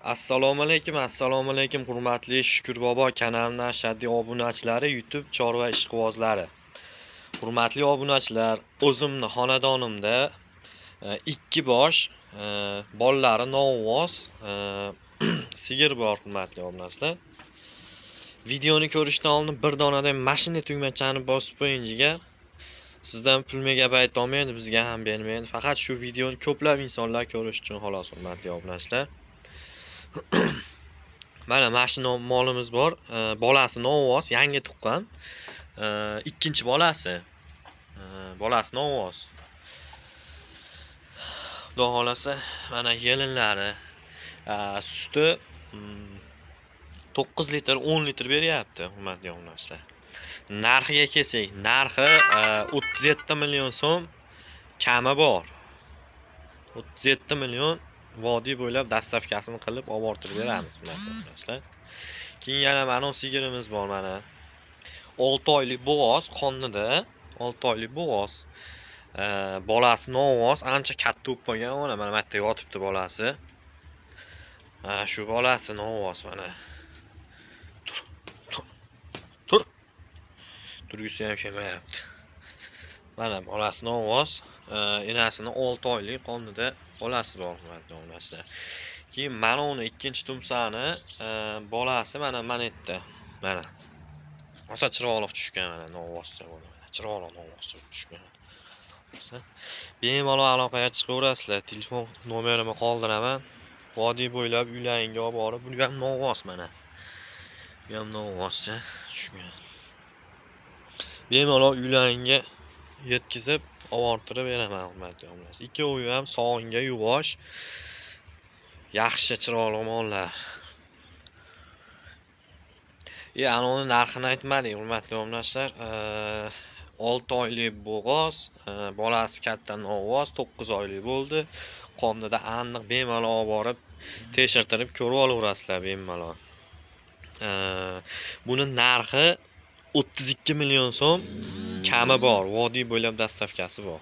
Assalomu alaykum hurmatli Shukur bobo kanalining ashaddiy obunachilari, YouTube chorva ishqibozlari. Hurmatli obunachilar, o'zimni xonadonimda ikki bosh bolalari novvoz sigir bor hurmatli obunachilar. Videoni ko'rishdan oldin bir donadan mashina tugmachani bosib qo'ying jigar. Sizdan pul megabayt olmaydi, bizga ham bermaydi. Faqat shu videoni ko'plab insonlar ko'rish uchun xolos hurmatli obunachilar. Mana mashina molimiz bor. Bolasi novvoz, yangi tuqqan. Ikkinchi bolasi. Bolasi novvoz. Xudo xolasa, mana yelinlari, suti 9 litr, 10 litr beryapti, hurmatli obunachilar. Narxiga kelsak, narxi 37 million so'm kami bor. 37 million vodiy bo'ylab dastavkasini qilib obortirib beramiz, hurmatli obunachilar. Keyin yana mana sigirimiz bor mana. 6 oylik bo'g'oz qonnida, 6 oylik bo'g'oz. Bolasi novvoz, ancha katta bo'lib qolgan, mana bu yerda yotibdi bolasi. Shu bolasi novvoz mana. Tur. Turgisi ham kelmayapti. Mana bolasi novvoz, enasini 6 oylik qonnida bolasi bor, hurmatli obunachilar. Keyin mana uni ikkinchi tumsani bolasi mana yerda. Mana. O'sha chiroqliq tushgan mana novvozcha bo'ldi. Chiroqliq novvozcha tushgan. Bemalol aloqaga chiqaverasizlar. Telefon nomerimni qoldiraman. Vodiy bo'ylab uylaringga olib borib, bu ham novvoz mana. Bu ham novvozcha tushgan. Bemalol uylaringga yetkazib, obortirib beraman, hurmatli obunachilar. Ikkovi ham sog'inga yuvosh, yaxshi chiroqli mollar. Anoni narxini aytmadik, hurmatli obunachilar. 6 oylik bo'g'oz, bolasi katta novvoz, 9 oylik bo'ldi. Qonnida aniq bemalol olib borib, tekshirtirib ko'rib olaverasizlar bemalol. Buni narxi 32 million so'm kami bor, vodiy bo'ylab dastavkasi bor.